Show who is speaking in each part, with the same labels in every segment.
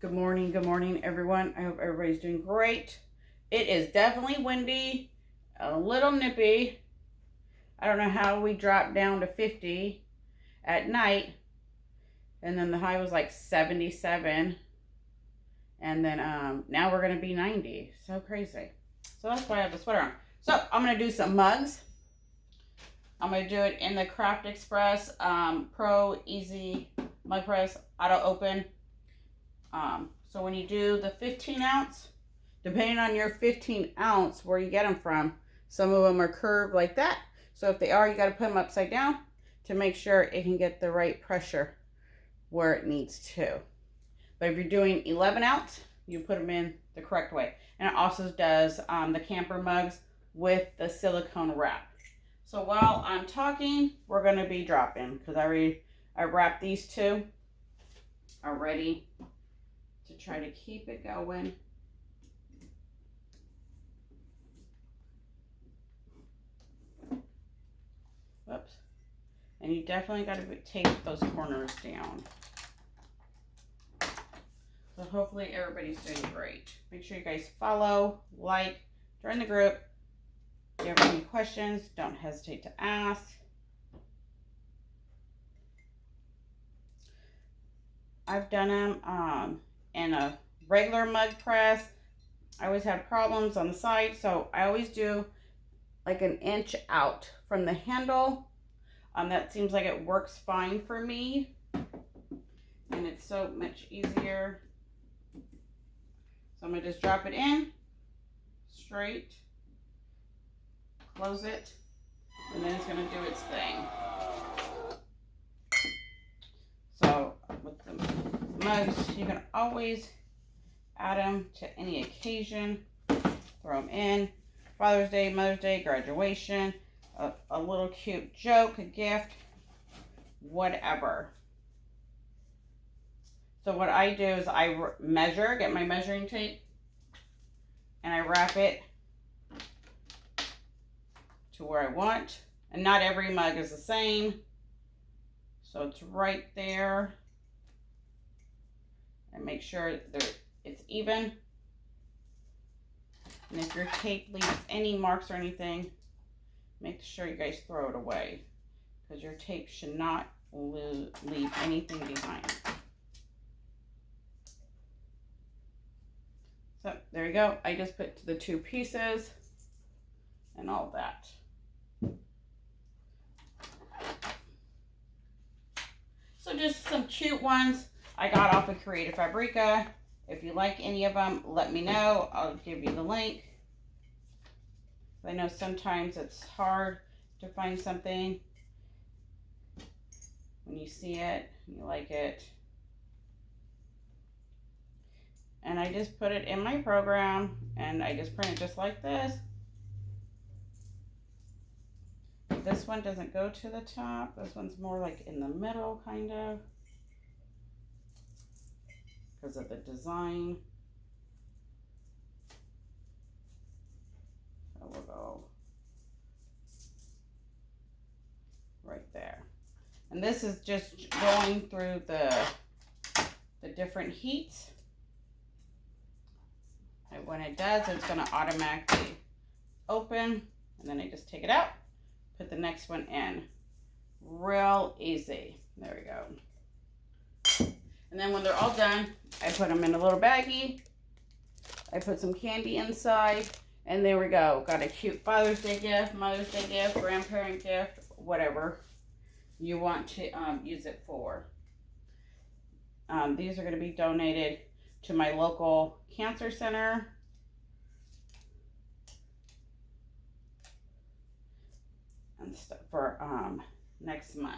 Speaker 1: Good morning, everyone. I hope everybody's doing great. It is definitely windy, a little nippy. I don't know how we dropped down to 50 at night, and then the high was like 77, and then now we're gonna be 90. So crazy. So that's why I have the sweater on. So I'm gonna do some mugs. I'm gonna do it in the Craft Express Pro Easy Mug Press Auto Open. So when you do the 15 ounce, depending on your 15 ounce, where you get them from, some of them are curved like that. So if they are, you got to put them upside down to make sure it can get the right pressure where it needs to. But if you're doing 11 ounce, you put them in the correct way. And it also does the camper mugs with the silicone wrap. So while I'm talking, we're going to be dropping because I wrapped these two already to try to keep it going. Whoops. And you definitely got to tape those corners down. So hopefully everybody's doing great. Make sure you guys follow, like, join the group. If you have any questions, don't hesitate to ask. I've done them in a regular mug press. I always had problems on the side, so I always do like an inch out from the handle. That seems like it works fine for me, and it's so much easier. So I'm gonna just drop it in straight, close it, and then it's gonna do its thing. So with the mugs, you can always add them to any occasion. Throw them in. Father's Day, Mother's Day, graduation, a little cute joke, a gift, whatever. So what I do is I get my measuring tape, and I wrap it to where I want. And not every mug is the same. So it's right there. And make sure that it's even. And if your tape leaves any marks or anything, make sure you guys throw it away, because your tape should not leave anything behind. So there you go. I just put the two pieces and all that. So just some cute ones I got off of Creative Fabrica. If you like any of them, let me know. I'll give you the link. I know sometimes it's hard to find something when you see it, you like it. And I just put it in my program, and I just print it just like this. This one doesn't go to the top. This one's more like in the middle, kind of, because of the design. So we'll go right there. And this is just going through the different heats. And when it does, it's going to automatically open. And then I just take it out, put the next one in. Real easy. There we go. And then when they're all done, I put them in a little baggie. I put some candy inside. And there we go. Got a cute Father's Day gift, Mother's Day gift, grandparent gift, whatever you want to use it for. These are going to be donated to my local cancer center. And stuff for next month.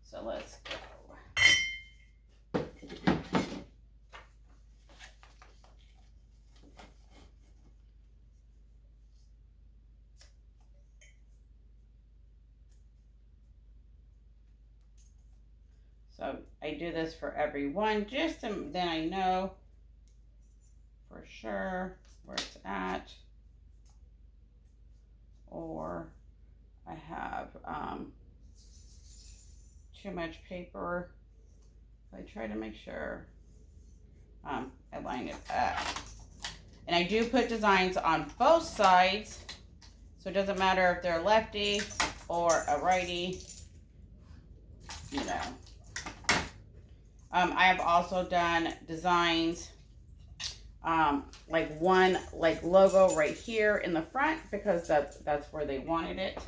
Speaker 1: So let's go. So I do this for everyone, just to, then I know for sure where it's at. Or I have too much paper. I try to make sure I line it up. And I do put designs on both sides, so it doesn't matter if they're lefty or a righty, you know. I have also done designs, like one like logo right here in the front because that's where they wanted it.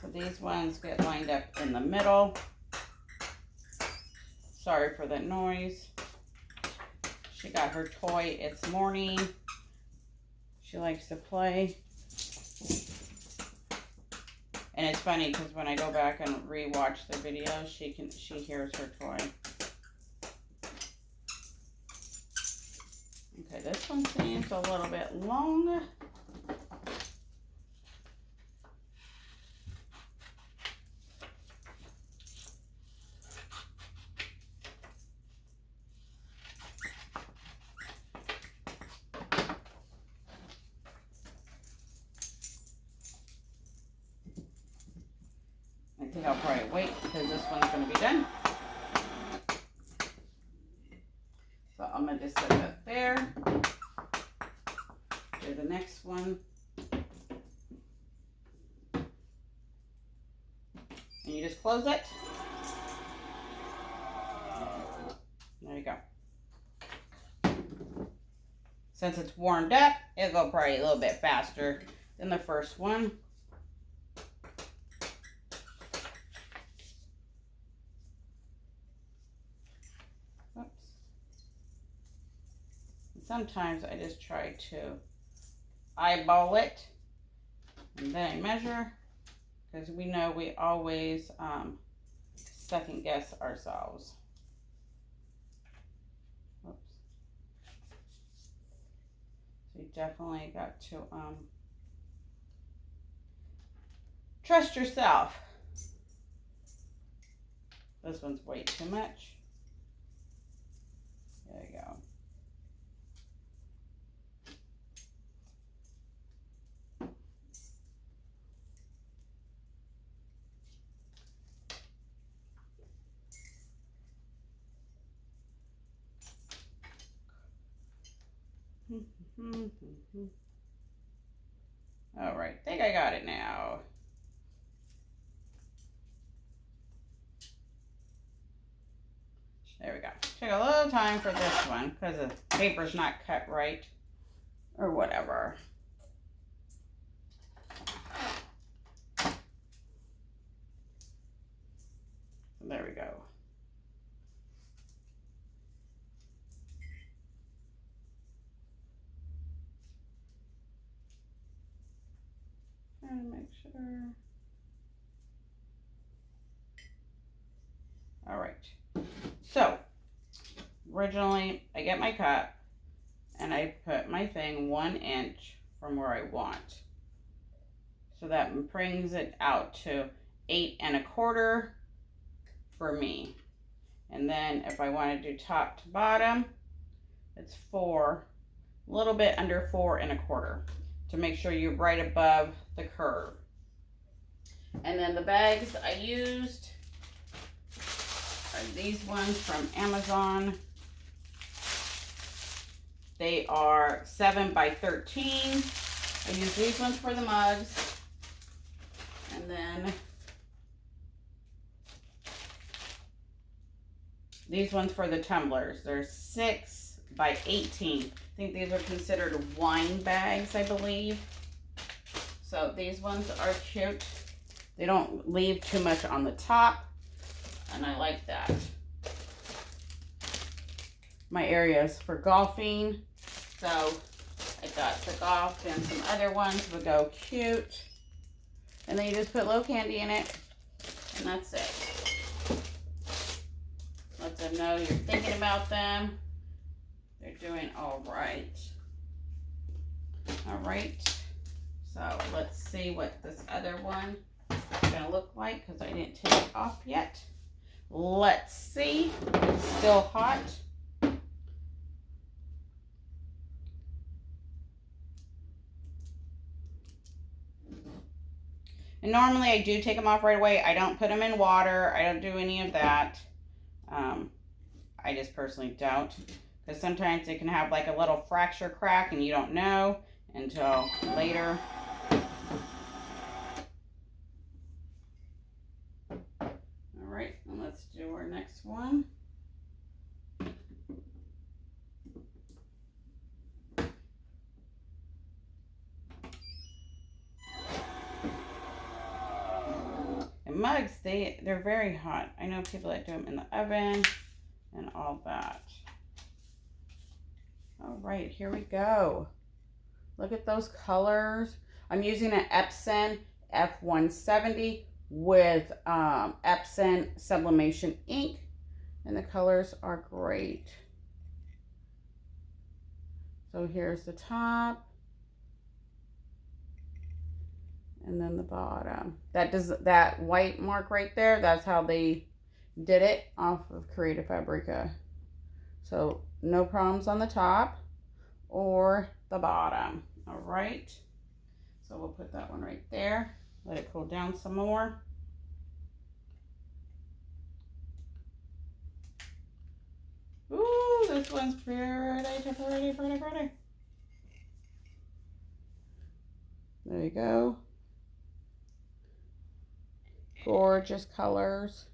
Speaker 1: So these ones get lined up in the middle. Sorry for the noise. She got her toy. It's morning. She likes to play. And it's funny because when I go back and re-watch the video, she hears her toy. Okay, this one seems a little bit long. I think I'll probably wait because this one's going to be done. So I'm going to just set that there. Do the next one. And you just close it. There you go. Since it's warmed up, it'll go probably a little bit faster than the first one. Sometimes I just try to eyeball it and then I measure because we know we always second guess ourselves. Oops. So you definitely got to trust yourself. This one's way too much. There you go. All right, I think I got it now. There we go. Took a little time for this one because the paper's not cut right or whatever. There we go. Trying to make sure. All right. So, originally, I get my cup and I put my thing 1 inch from where I want. So that brings it out to 8 1/4 for me. And then if I want to do top to bottom, it's 4, a little bit under 4 1/4 to make sure you're right above the curve. And then the bags I used are these ones from Amazon. They are 7 by 13. I use these ones for the mugs. And then these ones for the tumblers. They're 6 by 18. I think these are considered wine bags, I believe. So these ones are cute. They don't leave too much on the top, and I like that. My area is for golfing, so I thought the golf and some other ones would go cute. And then you just put low candy in it, and that's it. Let them know you're thinking about them. They're doing all right. All right, so let's see what this other one is gonna look like because I didn't take it off yet. Let's see, it's still hot. And normally I do take them off right away. I don't put them in water. I don't do any of that. I just personally don't. Because sometimes it can have like a little fracture crack and you don't know until later. All right, and let's do our next one. And mugs, they're very hot. I know people that do them in the oven and all that. All right, here we go. Look at those colors. I'm using an Epson F170 with Epson Sublimation ink, and the colors are great. So here's the top, and then the bottom. That white mark right there, that's how they did it off of Creative Fabrica. So no problems on the top or the bottom. All right, so we'll put that one right there. Let it cool down some more. Ooh, this one's pretty. There you go. Gorgeous colors.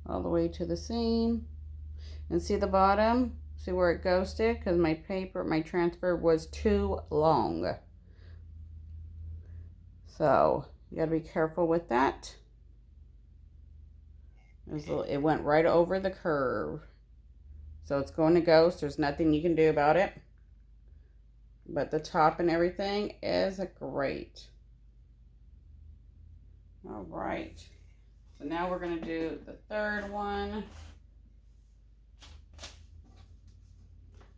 Speaker 1: All the way to the seam. And see the bottom? See where it ghosted? Because my transfer was too long. So you gotta be careful with that. It went right over the curve. So it's going to ghost. There's nothing you can do about it. But the top and everything is great. All right. So now we're going to do the third one.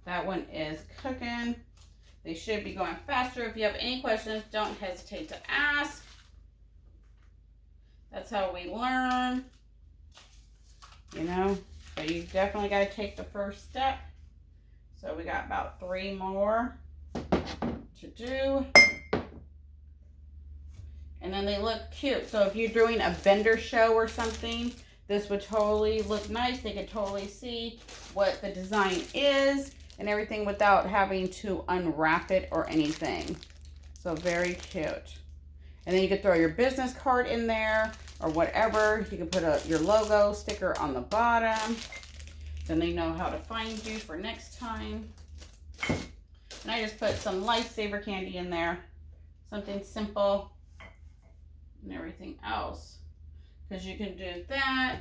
Speaker 1: That one is cooking. They should be going faster. If you have any questions, don't hesitate to ask. That's how we learn. You know, so you definitely got to take the first step. So we got about 3 more to do. And then they look cute. So if you're doing a vendor show or something, this would totally look nice. They could totally see what the design is and everything without having to unwrap it or anything. So very cute. And then you could throw your business card in there or whatever. You can put your logo sticker on the bottom. Then they know how to find you for next time. And I just put some Lifesaver candy in there. Something simple and everything else. Because you can do that.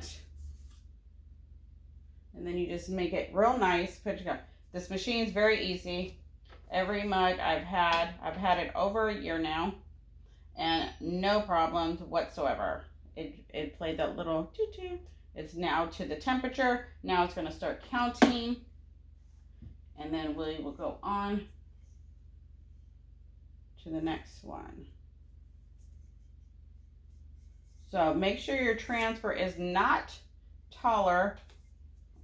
Speaker 1: And then you just make it real nice. This machine is very easy. Every mug I've had it over a year now. And no problems whatsoever. It played that little toot-toot. It's now to the temperature. Now it's going to start counting. And then we will go on to the next one. So make sure your transfer is not taller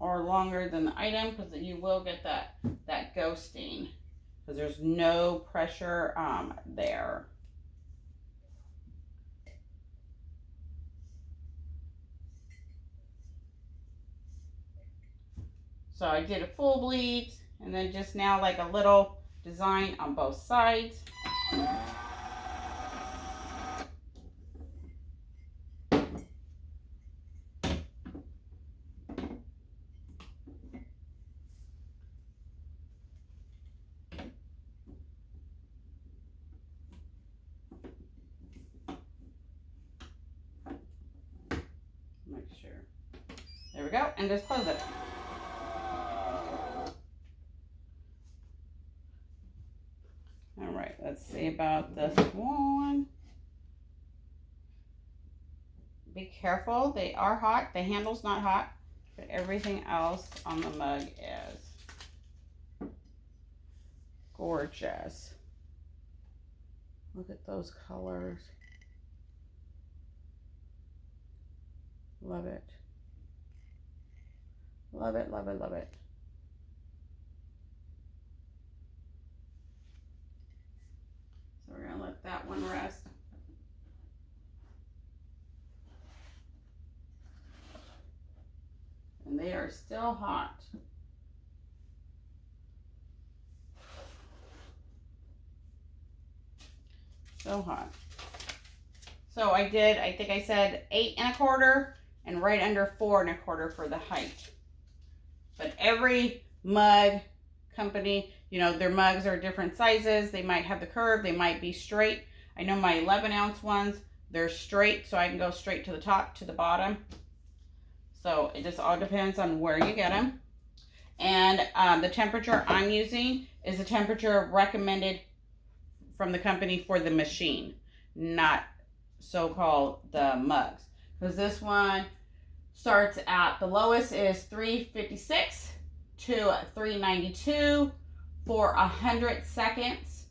Speaker 1: or longer than the item, because you will get that ghosting, because there's no pressure there. So I did a full bleed, and then just now like a little design on both sides. Make sure. There we go, and just close it. All right, let's see about this one. Be careful, they are hot. The handle's not hot, but everything else on the mug is. Gorgeous. Look at those colors. Love it. Love it, love it, love it. one rest. And they are still hot. So hot. So I think I said 8 1/4 and right under 4 1/4 for the height. But every mug company, you know, their mugs are different sizes. They might have the curve, they might be straight. I know my 11-ounce ones, they're straight, so I can go straight to the top, to the bottom. So it just all depends on where you get them. And the temperature I'm using is the temperature recommended from the company for the machine, not so-called the mugs. Because this one starts at, the lowest is 356 to 392 for 100 seconds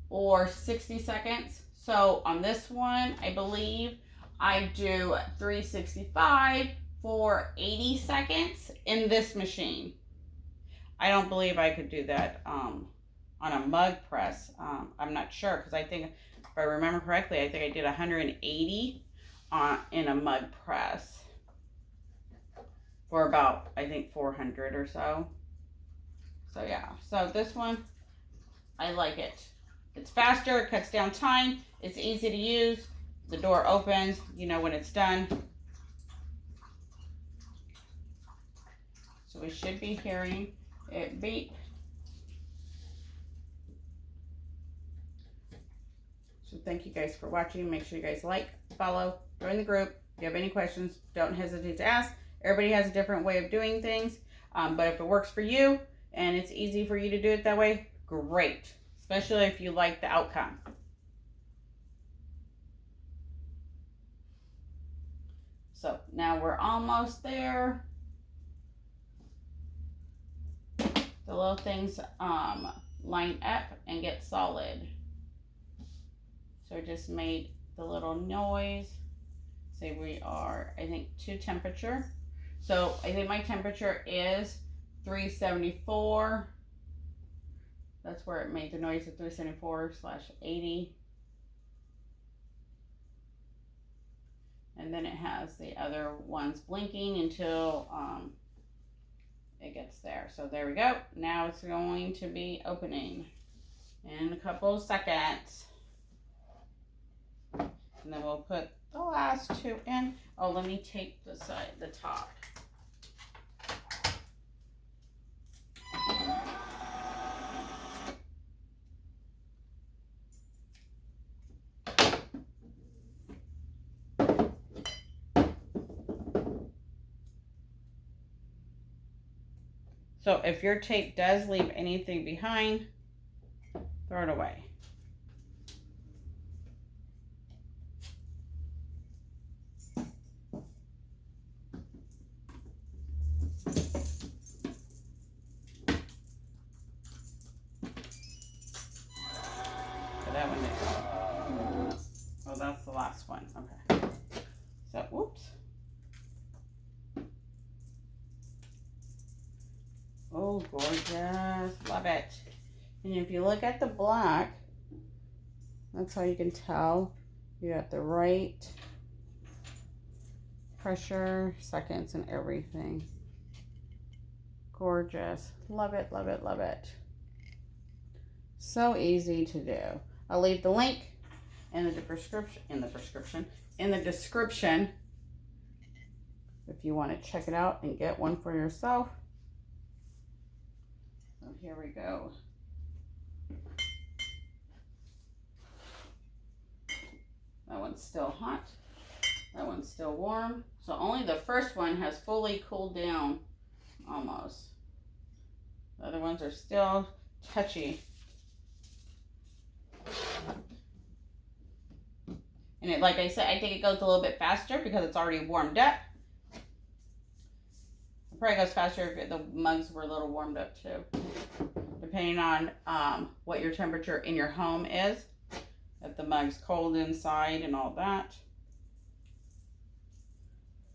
Speaker 1: or 60 seconds. So on this one, I believe I do 365 for 80 seconds in this machine. I don't believe I could do that on a mug press. I'm not sure, because I think, if I remember correctly, I think I did 180 in a mug press for about, I think, 400 or so. So yeah, so this one, I like it. It's faster, it cuts down time, it's easy to use. The door opens, you know when it's done. So we should be hearing it beep. So thank you guys for watching. Make sure you guys like, follow, join the group. If you have any questions, don't hesitate to ask. Everybody has a different way of doing things. But if it works for you and it's easy for you to do it that way, great. Especially if you like the outcome. So now we're almost there. The little things line up and get solid. So I just made the little noise. Say we are, I think, to temperature. So I think my temperature is 374. That's where it made the noise of 374/80. And then it has the other ones blinking until it gets there. So there we go. Now it's going to be opening in a couple of seconds. And then we'll put the last two in. Oh, let me tape the top. So if your tape does leave anything behind, throw it away. That one is, oh, that's the last one. Okay. So, whoops. Oh, gorgeous. Love it. And if you look at the black, that's how you can tell you got the right pressure, seconds, and everything. Gorgeous. Love it, love it, love it. So easy to do. I'll leave the link in the description if you want to check it out and get one for yourself. So here we go. That one's still hot. That one's still warm. So only the first one has fully cooled down almost. The other ones are still touchy. And it, like I said, I think it goes a little bit faster because it's already warmed up. It probably goes faster if the mugs were a little warmed up too. Depending on what your temperature in your home is. If the mug's cold inside and all that.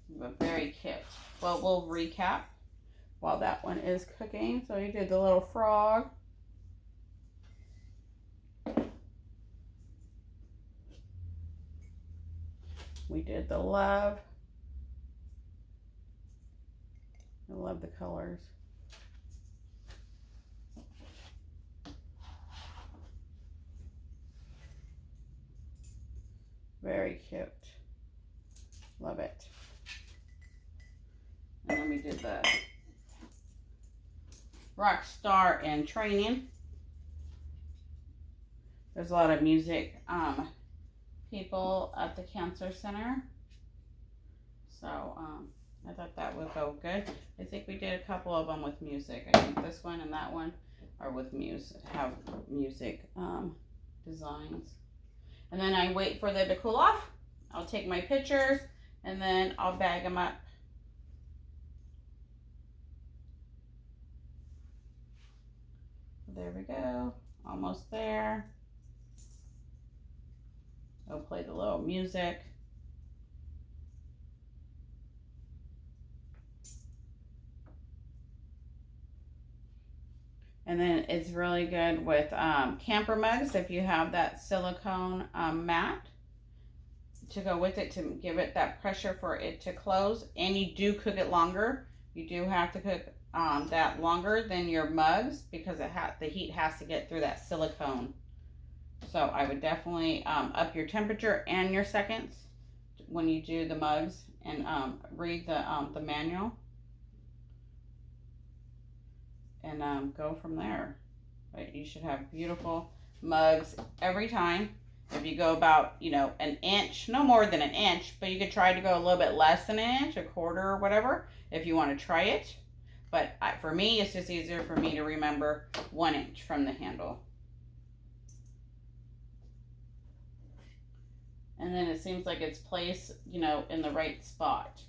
Speaker 1: But very cute. Well, we'll recap while that one is cooking. So you did the little frog. We did the love. I love the colors. Very cute. Love it. And then we did the rock star in training. There's a lot of music people at the cancer center. So I thought that would go good. I think we did a couple of them with music. I think this one and that one are with music, have music designs. And then I wait for them to cool off. I'll take my pictures and then I'll bag them up. There we go, almost there. I'll play the little music. And then it's really good with camper mugs if you have that silicone mat to go with it to give it that pressure for it to close. And you do cook it longer. You do have to cook that longer than your mugs because the heat has to get through that silicone. So I would definitely up your temperature and your seconds when you do the mugs and read the manual. And go from there. Right? You should have beautiful mugs every time. If you go about, an inch, no more than an inch, but you could try to go a little bit less than an inch, a quarter or whatever, if you want to try it. But for me, it's just easier for me to remember 1 inch from the handle. And then it seems like it's placed, in the right spot.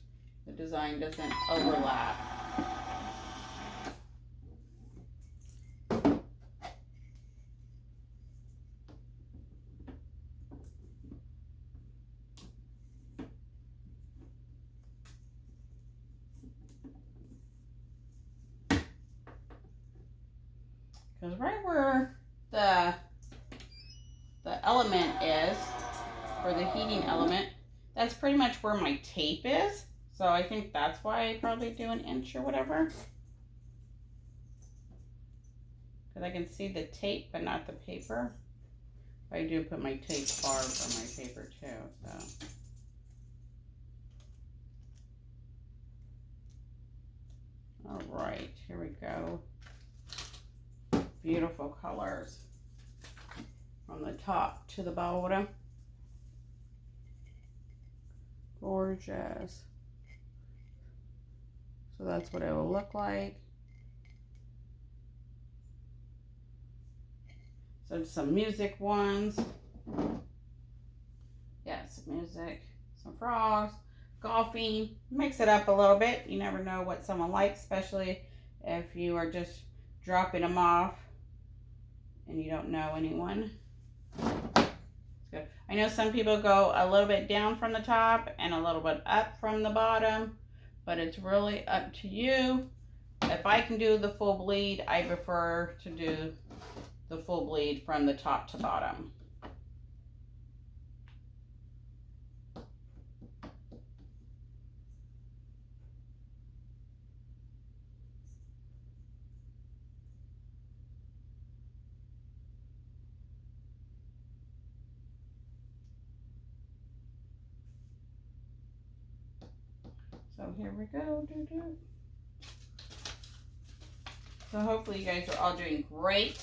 Speaker 1: The design doesn't overlap. Because right where the element is, or the heating element, that's pretty much where my tape is. So I think that's why I probably do an inch or whatever. Because I can see the tape, but not the paper. I do put my tape far from my paper too, so. All right, here we go. Beautiful colors from the top to the bottom. Gorgeous. So that's what it will look like. So some music ones. Yeah, some music, some frogs, golfing. Mix it up a little bit. You never know what someone likes, especially if you are just dropping them off and you don't know anyone. It's good. I know some people go a little bit down from the top and a little bit up from the bottom, but it's really up to you. If I can do the full bleed, I prefer to do the full bleed from the top to bottom. So here we go. So hopefully you guys are all doing great.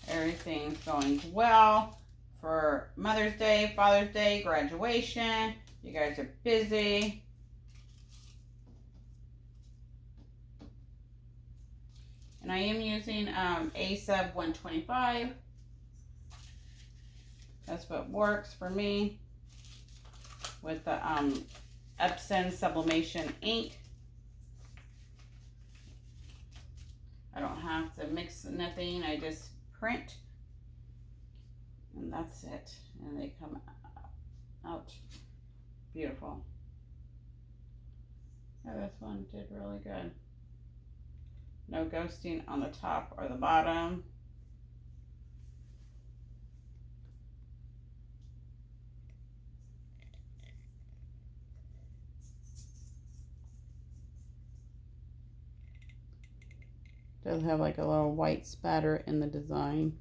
Speaker 1: Everything's going well for Mother's Day, Father's Day, graduation. You guys are busy. And I am using a sub 125. That's what works for me with the Epson Sublimation ink. I don't have to mix nothing. I just print and that's it. And they come out beautiful. Oh, this one did really good. No ghosting on the top or the bottom. Does have like a little white spatter in the design.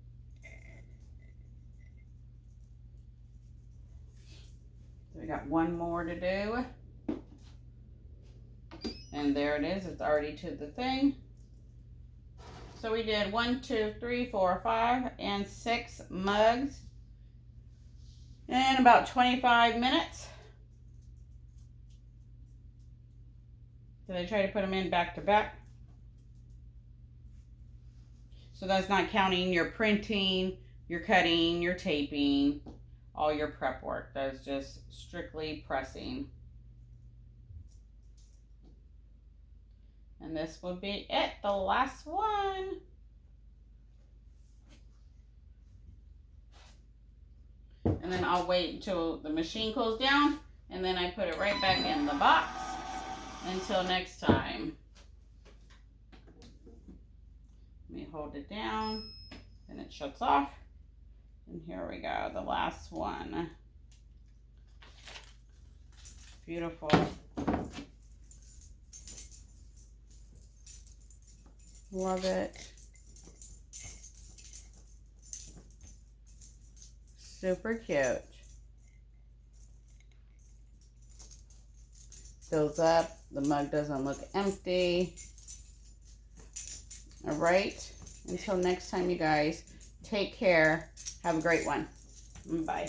Speaker 1: So we got one more to do. And there it is. It's already to the thing. So we did 1, 2, 3, 4, 5, and 6 mugs in about 25 minutes. So they try to put them in back to back. So that's not counting your printing, your cutting, your taping, all your prep work. That's just strictly pressing. And this will be it, the last one. And then I'll wait until the machine cools down, and then I put it right back in the box. Until next time. Let me hold it down, and it shuts off. And here we go, the last one. Beautiful. Love it. Super cute. Fills up. The mug doesn't look empty. All right. Until next time, you guys. Take care. Have a great one. Bye.